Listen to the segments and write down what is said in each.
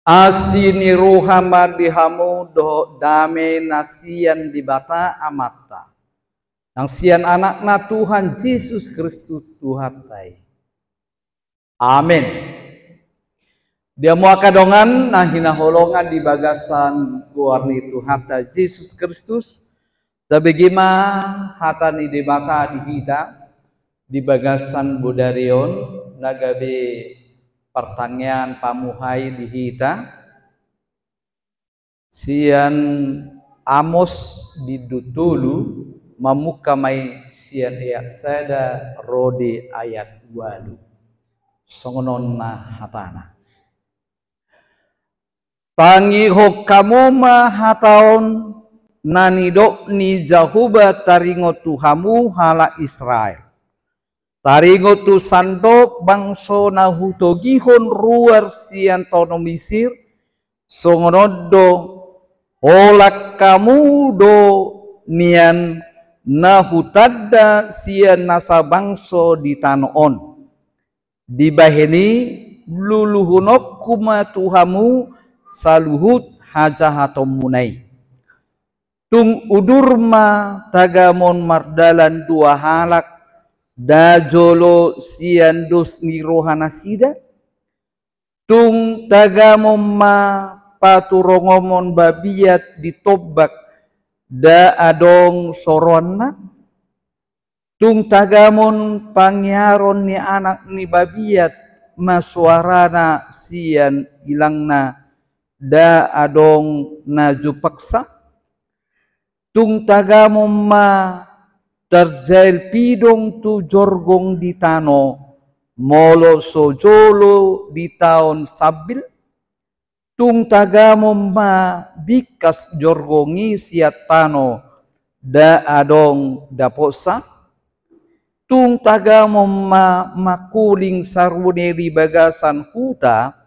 Asini ruhama dihamu do dame nasian di bata amata. Nang sian anakna Tuhan Yesus Kristus Tuhan tai. Amin. Dia mua kadongan nah hinaholongan di bagasan guarni Tuhan ta Yesus Kristus. Tabegima hatani di bata di hita di bagasan budarion nagabe pertanyaan pamuhai di hita sian Amos di dutulu mamukamai sian ya sada rodi ayat 8 songonon na hatana tangi hok kamu mahataon nanidok ni Jahuba taringo tuhamu hala Israel taringo tu sandok bangso nahutogihon ruar sian tono Misir songonodo olak kamu do nian nahutadda sian nasa bangso di tanon di baheni luluhunok kuma tuhamu saluhut hajahatom munai tung udurma tagamon mardalan dua halak dajolo sian dos ni rohana sida tung tagamon ma paturongomon babiat ditobak da adong soronna tung tagamon pangyaron ni anak ni babiat masuarana sian ilangna da adong najupaksa tung tagamon ma terjail pidong tu jorgong di tano molo sojolo di tahun sabil tung tagamon ma bikas jorgongi siat tano da adong daposa tung tagamon ma makuling saruneri bagasan huta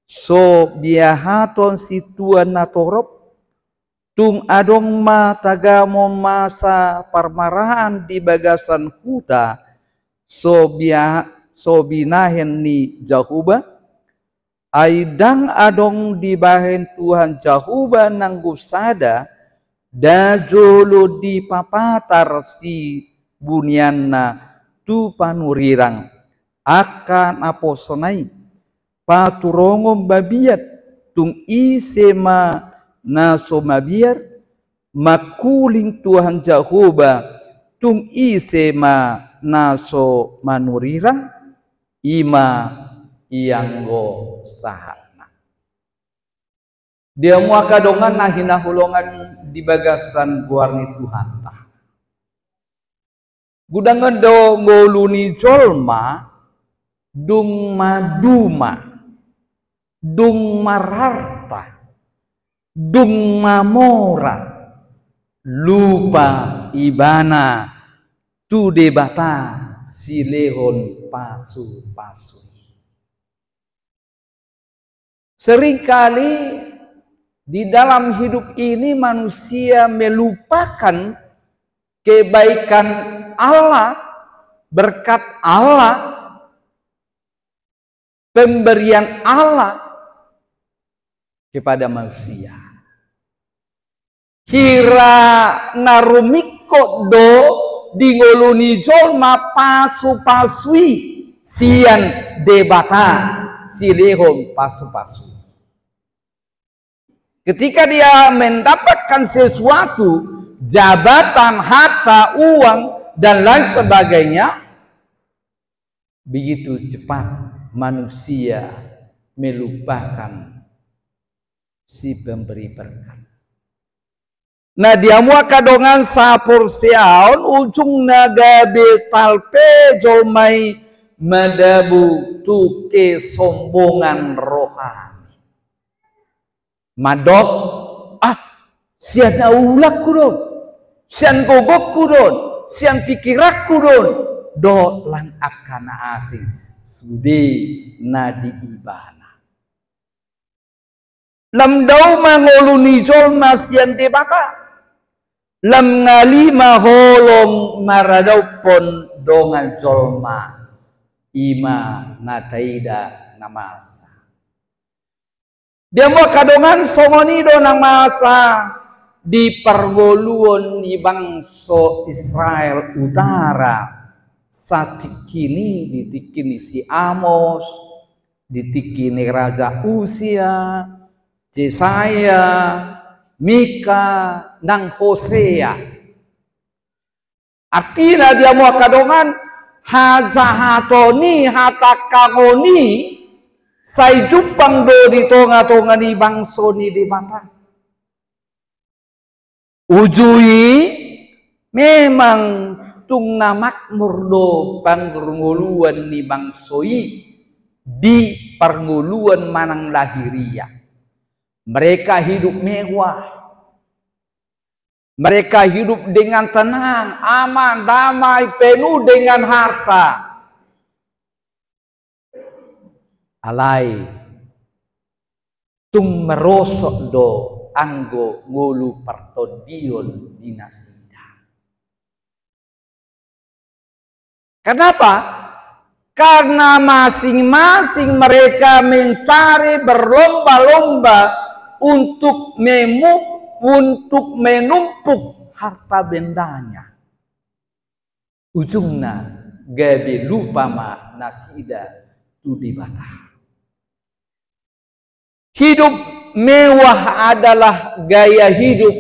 so biahaton situan natorop tung adong ma tagamon masa parmarahan di bagasan huta so binahen ni Jahuba aidang adong di bahen Tuhan Jahuba nanggusada da jolo di papatar si bunyanna tu panurirang akan aposonai paturongom babiat tung isema naso mabiar makuling Tuhan Jahuba tung isema naso manurirang ima ianggo sahana dia mua kadongan nah hinahulongan di bagasan guarni Tuhan tah gudangan do ngoluni jolma dung maduma dung mararta dung mamora lupa ibana tu debata silehon pasu-pasu. Seringkali di dalam hidup ini manusia melupakan kebaikan Allah, berkat Allah, pemberian Allah kepada manusia. Kira narumiko do dingoluni jolma pasu-pasui sian debata silehom pasu-pasu. Ketika dia mendapatkan sesuatu, jabatan, harta, uang, dan lain sebagainya, begitu cepat manusia melupakan si pemberi berkat. Nah dia mua kadongan sapur siaon ujung nagabe talpe jolmai madabu tuke sombongan rohani. Madok sian aulak kudon, sian gogok kudon, sian pikirak kudon, do lan akana asing sudi nadi ibana. Lam dau mangoluni jolma sian debaka. Lam ngali maholong maradau pon dongan jolma ima nataida namasa. Dia mau kadongan songonido nang masa di pergoluan di bangsa Israel Utara. Satikini ditikini si Amos, ditikini Raja Usia, Yesaya, Mika, nang Hosea. Artinya dia mau kadongan hazahatoni hatakangoni say jupang do di tonga-tonga ni bangso ni di mata. Ujui memang tung namakmur do pangguluan ni bangsoi di perguluan manang lahiriah. Mereka hidup mewah. Mereka hidup dengan tenang, aman, damai, penuh dengan harta. Alai tung merosok do anggo ngulu pertodion dinasida. Kenapa? Karena masing-masing mereka mencari berlomba-lomba untuk menumpuk harta bendanya. Ujungnya gabe lupa ma nasida tudi bata. Hidup mewah adalah gaya hidup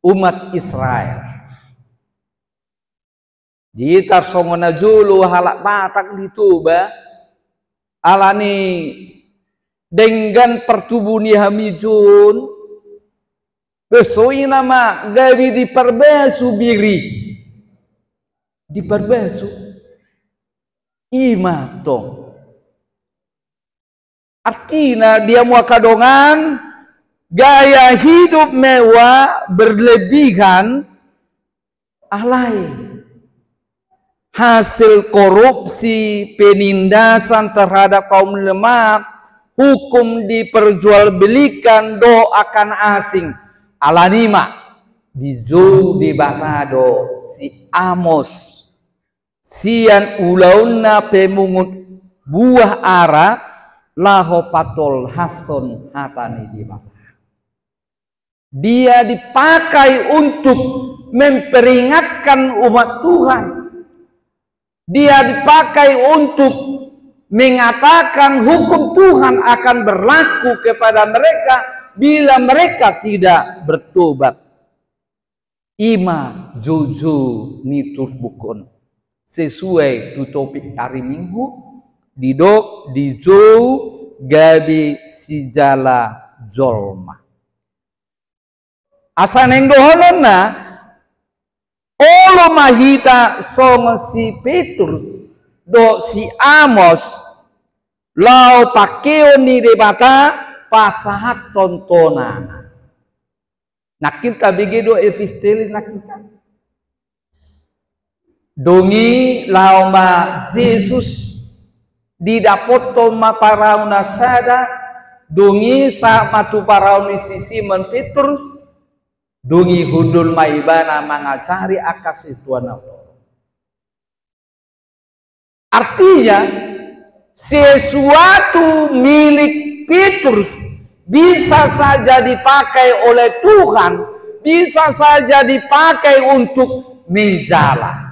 umat Israel. Jitar songona julu halak batak dituba alani dengan pertubuni hamijun besoi nama gawi diperbesu biri diperbesu imatong artinya dia mau kadongan gaya hidup mewah berlebihan alai hasil korupsi penindasan terhadap kaum lemah hukum diperjualbelikan do akan asing alanima dizu di batado si Amos sian ulauna pemungut buah ara laho patol hason hatani di bata. Dia dipakai untuk memperingatkan umat Tuhan. Dia dipakai untuk mengatakan hukum Tuhan akan berlaku kepada mereka bila mereka tidak bertobat. Ima juju nitur bukon sesuai tu topik hari Minggu didok dijou gabi sijala jolma. Asaneng doholona olo mahita song si Petrus do si Amos lau takeo ni debata pasahat tontonan. Nakita bigido efisteli nakita. Dongi lau ma Jesus didapoto ma parau nasada dongi sa matu parau ni si Simon Petrus dongi hudul maibana mangacari akasi Tuhan Allah. Artinya sesuatu milik Petrus bisa saja dipakai oleh Tuhan, bisa saja dipakai untuk menjala.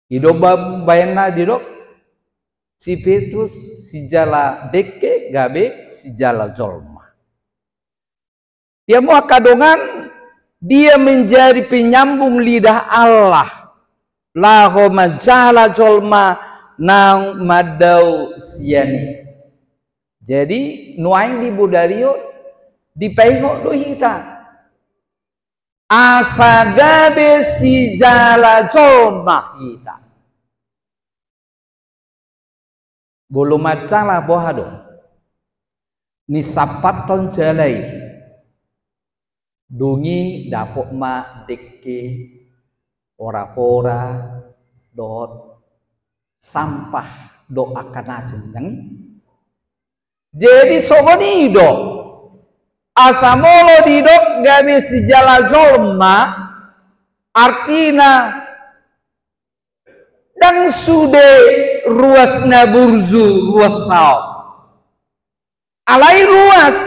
Hidup bayana didok si Petrus si jala deke gabe si jala jolma. Dia mau kadongan dia menjadi penyambung lidah Allah. Laho majala jolma nang madau siani. Jadi nuaing di budario dipengok do hita. Asagabe si jala jolma hita. Bolo macala bohado. Ni sapaton jalai. Dungi dapok ma dekke ora-ora dot sampah do akan asin jadi sogonido asamolo didok gabi sijala jolma artina dan sude ruas naburzu ruas tau Alai ruas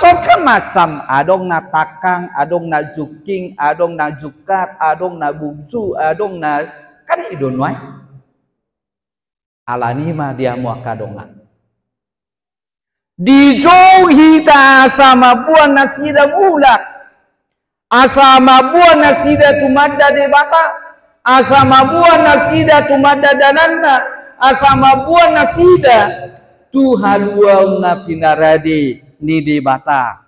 kan macam adong na takang, adong na juking, adong na jukat, adong na bungsu, adong na kan idon wai. Alani mah dia mua kadongan. Dijauh hita sama buah nasida bulak, asama buah nasida tumadda debata, asama buah nasida tumadda dananda, asama buah nasida tuhaluau na pinaradi ni debata.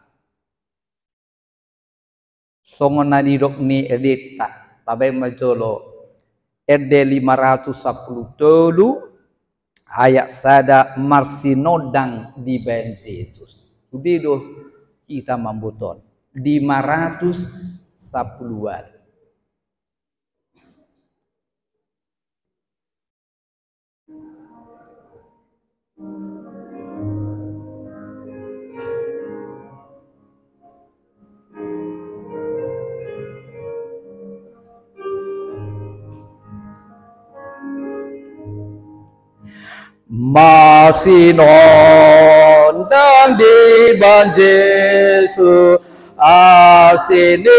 Songon na didok ni edita, tabe majolo ede 510 ayat sada marsinodang di ben Yesus. Udido kita mambuton 510-an. Masih nondang di ban Yesus asini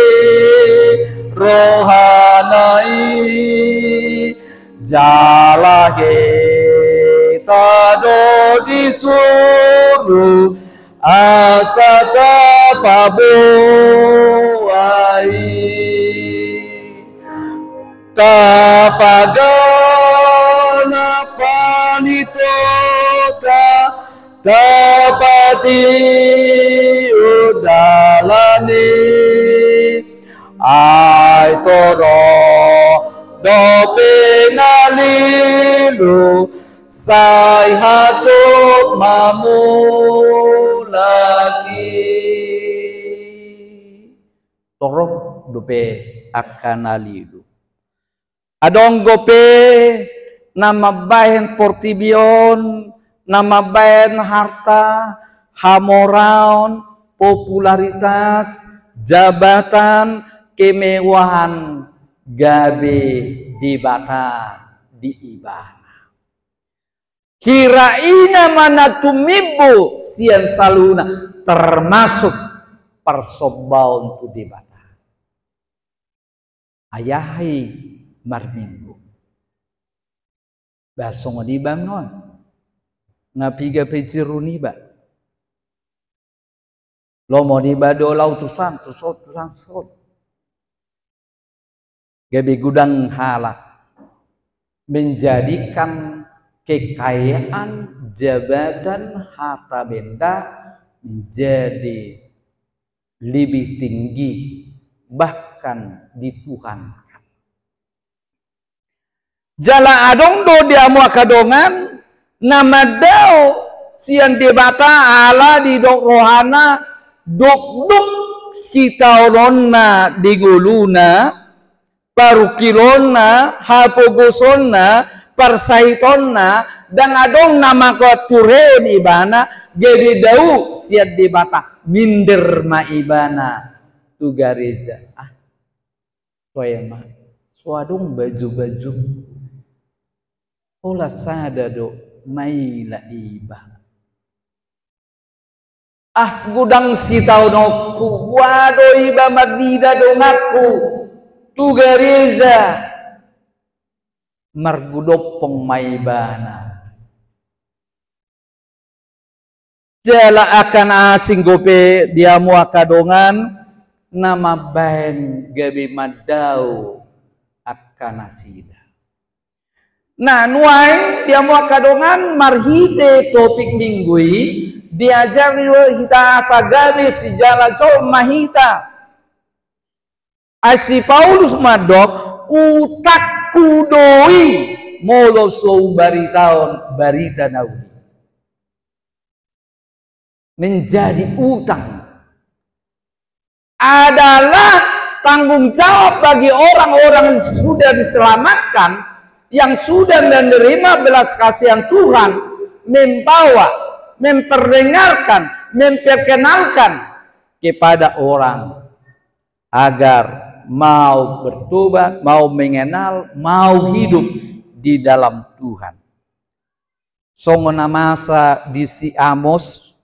rohanai jalah kita do disuruh asata pabuai kapagana panitota tapati udalani ai toro do penalilu sai hatu mamu lagi toro dope akan alilu adong gope nama bahen portibion, nama bahen harta, hamoraon, popularitas, jabatan, kemewahan, gabe di bata di ibana. Kiraina mana tumibu sian saluna termasuk persobaun tu di bata. Ayahi marminggu. Basong di bang non ngapiga peciruni ba lo mau di bado lau tusan gabi gudang halak menjadikan kekayaan jabatan harta benda menjadi lebih tinggi bahkan dituhankan. Jala adong do dia mua kadongan nama dao sian debata ala di dok rohana dok si tauronna di guluna parukilona hapogosonna parsaitonna dan adong nama kotureon ibana gede dau sian debata minder ma ibana tu gareja soema suadong baju-baju Ola sadado maila iba. Gudang si tau noku wado iba madida dongaku tu gareza margudopong maibana. Jala akan asing gope dia mua kadongan nama bahen gabi madau akan asida. Nah, nuai dia mau kadongan marhite topik minggui diajar kita sagari si jalan so mahita. Asi Paulus madok utak kudoi molo so barita naudi. Menjadi utang adalah tanggung jawab bagi orang-orang yang sudah diselamatkan yang sudah menerima belas kasihan Tuhan membawa, memperdengarkan, memperkenalkan kepada orang agar mau bertobat, mau mengenal, mau hidup di dalam Tuhan. songona masa di si Amos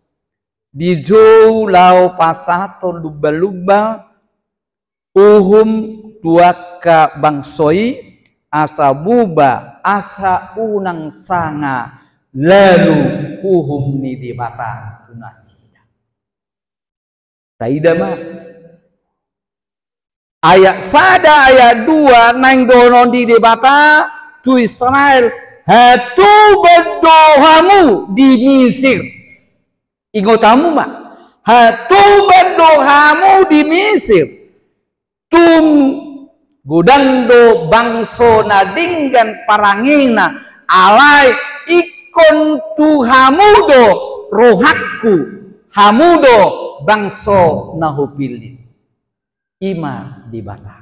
di jauh lau pasato luba-luba uhum tuaka bangsoi asa buba asa unang sanga lalu uhum ni di bata tunasida. Taida ma ayat sada ayat 2 nang donon di bata tu Israel hatu berdoamu di Mesir. Ingotamu mak hatu berdoamu di Mesir. Tum gudando bangso nadinggan parangina alai ikon tu hamudo rohakku hamudo bangso nahupilin ima di bata.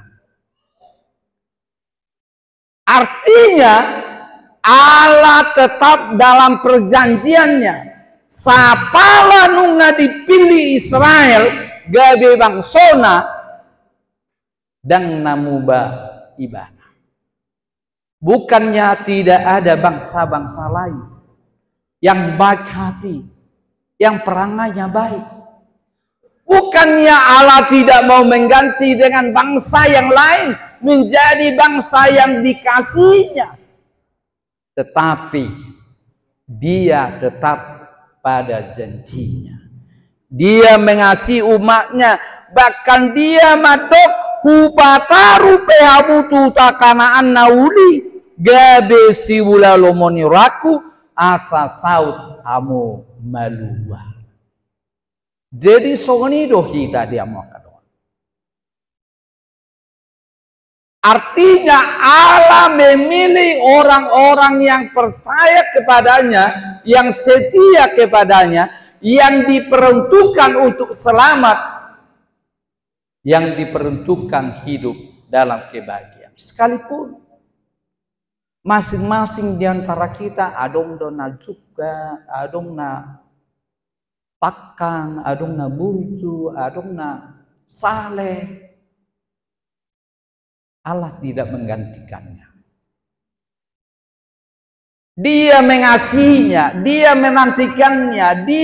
Artinya Allah tetap dalam perjanjiannya sapala nunga dipilih Israel gabe bangsona dan namuba ibana. Bukannya tidak ada bangsa-bangsa lain yang baik hati, yang perangainya baik. Bukannya Allah tidak mau mengganti dengan bangsa yang lain menjadi bangsa yang dikasihnya, tetapi dia tetap pada janjinya. Dia mengasihi umatnya, bahkan dia madok hubataru pehabutu takanaan nauli gabe siwula lomoniraku asa saut hamu maluwa. Jadi songoni dohi tadi amokan. Artinya Allah memilih orang-orang yang percaya kepadanya, yang setia kepadanya, yang diperuntukkan untuk selamat, yang diperuntukkan hidup dalam kebahagiaan. Sekalipun masing-masing di antara kita adong dona juga, adong na pakang, adong na buncu, adong na saleh. Allah tidak menggantikannya. Dia mengasihinya, dia menantikannya, dia